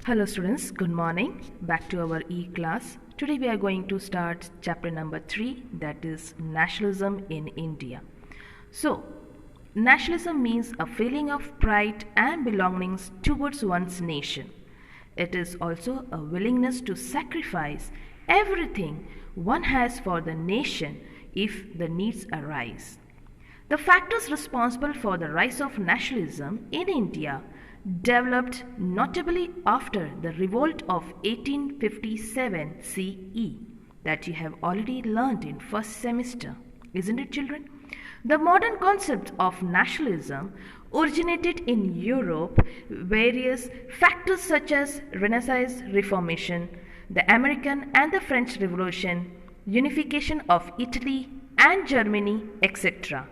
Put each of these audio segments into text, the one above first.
Hello students, good morning. Back to our E-class. Today we are going to start chapter number 3, that is Nationalism in India. So, nationalism means a feeling of pride and belongings towards one's nation. It is also a willingness to sacrifice everything one has for the nation if the needs arise. The factors responsible for the rise of nationalism in India developed notably after the revolt of 1857 CE that you have already learned in first semester, isn't it, children? The modern concept of nationalism originated in Europe. Various factors such as Renaissance Reformation, the American and the French Revolution, unification of Italy and Germany, etc.,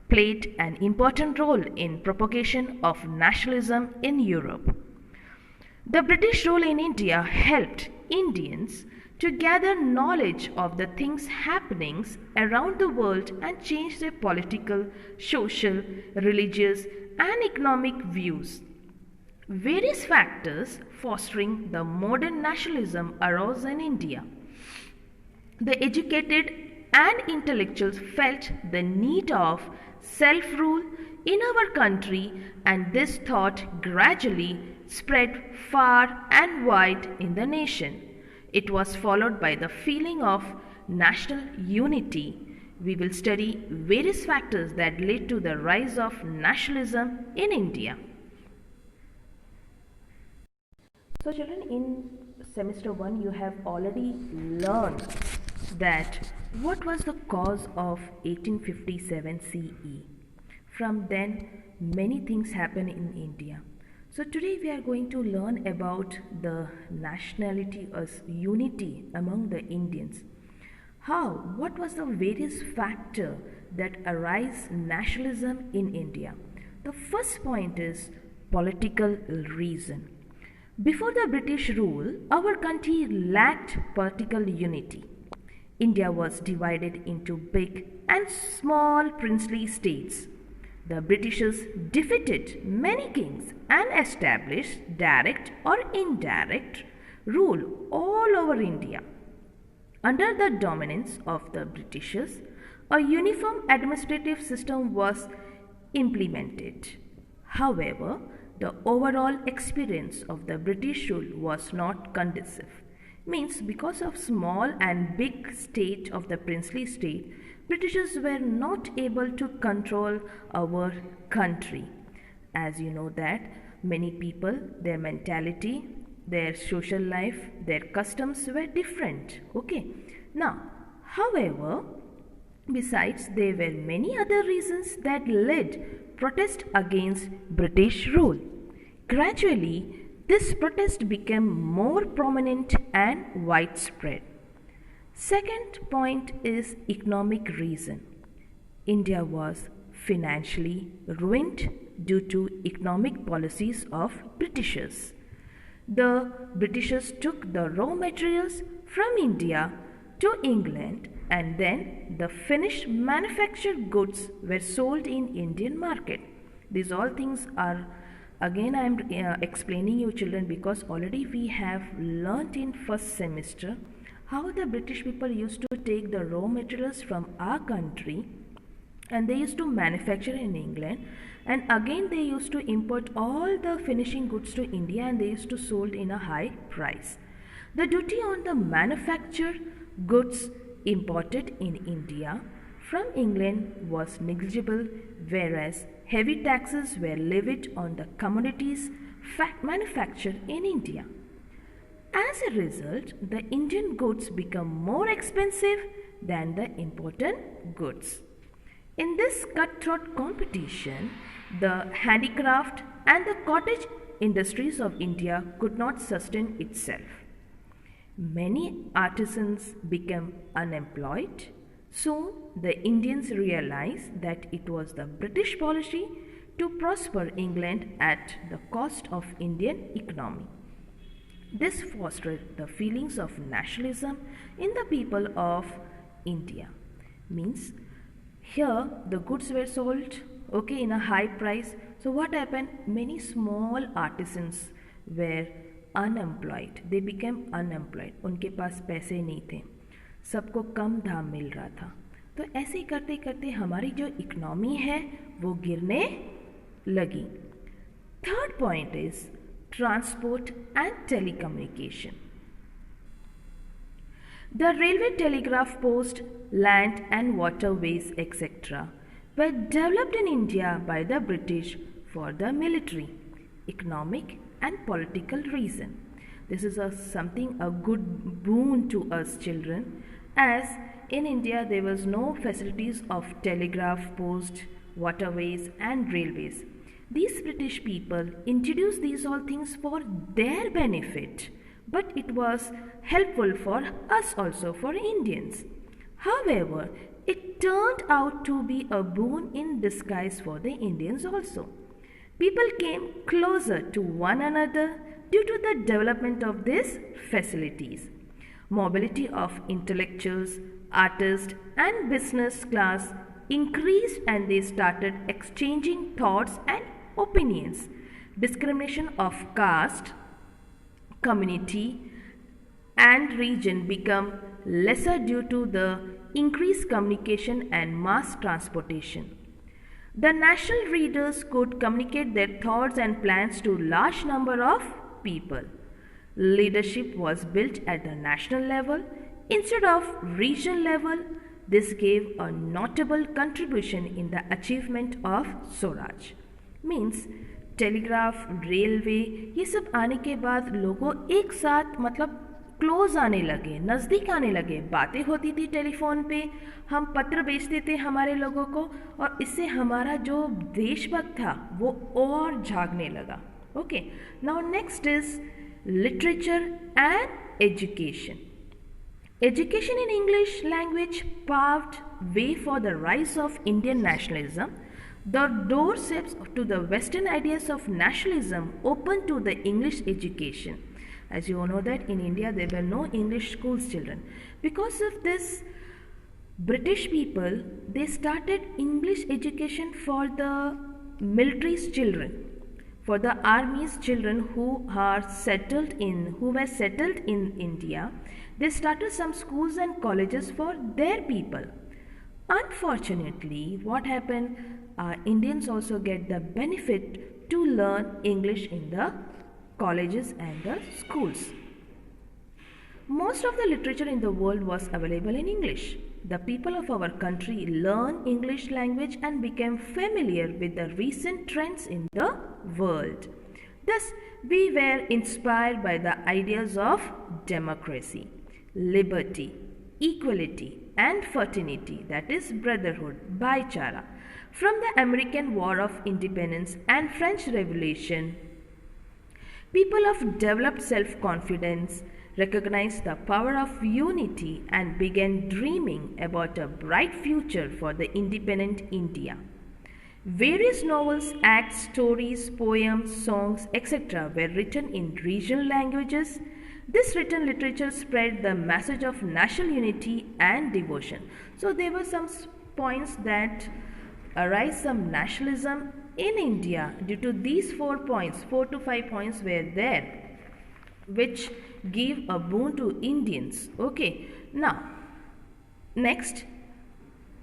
played an important role in propagation of nationalism in Europe. The British rule in India helped Indians to gather knowledge of the things happenings around the world and change their political, social, religious and economic views. Various factors fostering the modern nationalism arose in India. The educated and intellectuals felt the need of self rule in our country, and this thought gradually spread far and wide in the nation. It was followed by the feeling of national unity. We will study various factors that led to the rise of nationalism in India. So, children, in semester 1, you have already learned that what was the cause of 1857 CE. From then, many things happened in India. So, today we are going to learn about the nationality as unity among the Indians. How? What was the various factor that arise nationalism in India? The first point is political reason. Before the British rule, our country lacked political unity. India was divided into big and small princely states. The Britishers defeated many kings and established direct or indirect rule all over India. Under the dominance of the Britishers, a uniform administrative system was implemented. However, the overall experience of the British rule was not conducive. Means because of small and big state of the princely state, Britishers were not able to control our country. As you know that many people, their mentality, their social life, their customs were different. Okay. Now, however, besides, there were many other reasons that led protest against British rule. Gradually, this protest became more prominent and widespread. Second point is economic reason. India was financially ruined due to economic policies of Britishers. The Britishers took the raw materials from India to England, and then the finished manufactured goods were sold in Indian market. These all things are, again I am explaining you children, because already we have learnt in first semester how the British people used to take the raw materials from our country and they used to manufacture in England, and again they used to import all the finishing goods to India and they used to sold in a high price. The duty on the manufactured goods imported in India from England was negligible, whereas heavy taxes were levied on the commodities manufactured in India. As a result, the Indian goods become more expensive than the imported goods. In this cutthroat competition, the handicraft and the cottage industries of India could not sustain itself. Many artisans became unemployed. Soon, the Indians realized that it was the British policy to prosper England at the cost of Indian economy. This fostered the feelings of nationalism in the people of India. Means here the goods were sold in a high price. So what happened? Many small artisans were unemployed, they became unemployed, उनके पास पैसे नहीं थे, सबको कम दाम मिल रहा था। तो ऐसे ही करते करते हमारी जो इकोनॉमी है वो गिरने लगी। Third point is transport and telecommunication. The railway, telegraph post, land and waterways etc. were developed in India by the British for the military, economic and political reason. This is a good boon to us children, as in India there was no facilities of telegraph post, waterways and railways. These British people introduced these all things for their benefit, but it was helpful for us also, for Indians. However, it turned out to be a boon in disguise for the Indians also. People came closer to one another due to the development of these facilities. Mobility of intellectuals, artists and business class increased and they started exchanging thoughts and opinions. Discrimination of caste, community and region become lesser due to the increased communication and mass transportation. The national readers could communicate their thoughts and plans to large number of people. Leadership was built at the national level instead of regional level. This gave a notable contribution in the achievement of Swaraj. Means telegraph, railway, ये सब आने के बाद लोगों एक साथ मतलब close आने लगे, नज़दीक आने लगे। बातें होती थी टेलीफोन पे, हम पत्र भेजते थे हमारे लोगों को, और इससे हमारा जो देशभक्त था वो और जागने लगा। Okay, now next is literature and education. Education in English language paved way for the rise of Indian nationalism. The doorsteps to the Western ideas of nationalism opened to the English education. As you all know that in India there were no English schools, children. Because of this, British people, they started English education for the military's children, for the army's children who were settled in India. They started some schools and colleges for their people. Unfortunately, what happened? Indians also get the benefit to learn English in the colleges and the schools. Most of the literature in the world was available in English. The people of our country learned English language and became familiar with the recent trends in the world. Thus, we were inspired by the ideas of democracy, liberty, equality and fraternity, that is brotherhood, bhaichara, from the American War of Independence and French Revolution. People of developed self-confidence recognized the power of unity and began dreaming about a bright future for the independent India. Various novels, acts, stories, poems, songs, etc. were written in regional languages. This written literature spread the message of national unity and devotion. So there were some points that arise some nationalism in India due to these 4 points, 4 to 5 points were there, which give a boon to Indians. Okay, now next,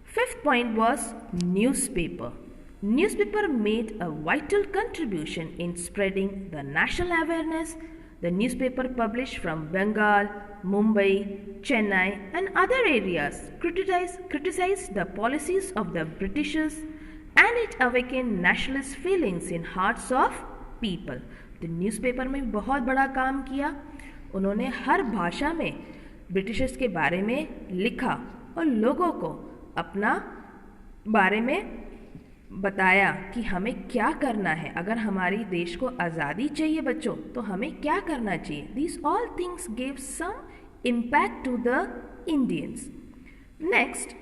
fifth point was newspaper. Newspaper made a vital contribution in spreading the national awareness. The newspaper published from Bengal, Mumbai, Chennai and other areas criticized the policies of the Britishers, and it awakened nationalist feelings in hearts of people. तो newspaper में बहुत बड़ा काम किया, उन्होंने हर भाषा में Britishers के बारे में लिखा और लोगों को अपना बारे में बताया कि हमें क्या करना है। अगर हमारी देश को आज़ादी चाहिए बच्चों, तो हमें क्या करना चाहिए। This all things give some impact to the Indians. Next,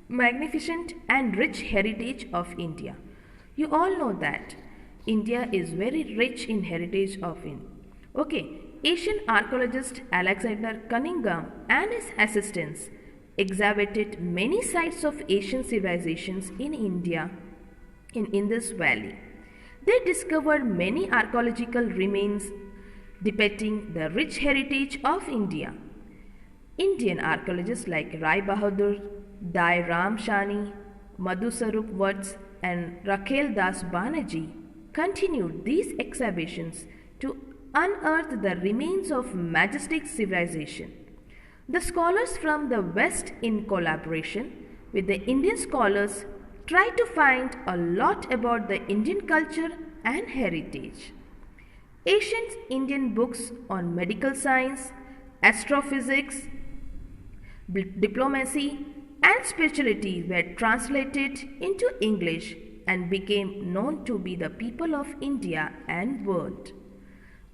magnificent and rich heritage of India. You all know that India is very rich in heritage of India. Okay, Asian archaeologist Alexander Cunningham and his assistants excavated many sites of Asian civilizations in India in this valley. They discovered many archaeological remains depicting the rich heritage of India. Indian archaeologists like Rai Bahadur, Dai Ram Shani, Madhu Sarup Vats, and Rakhel Das Banerjee continued these excavations to unearth the remains of majestic civilization. The scholars from the West, in collaboration with the Indian scholars, tried to find a lot about the Indian culture and heritage. Ancient Indian books on medical science, astrophysics, diplomacy, and spirituality were translated into English and became known to be the people of India and world.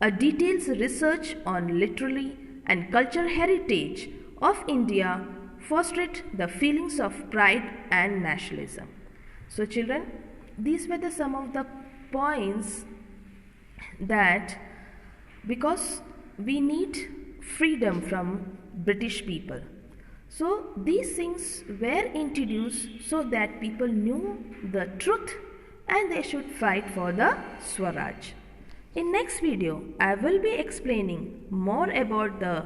A detailed research on literary and cultural heritage of India fostered the feelings of pride and nationalism. So children, these were some of the points that because we need freedom from British people. So these things were introduced so that people knew the truth and they should fight for the Swaraj. In next video, I will be explaining more about the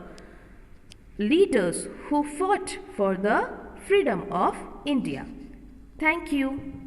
leaders who fought for the freedom of India. Thank you.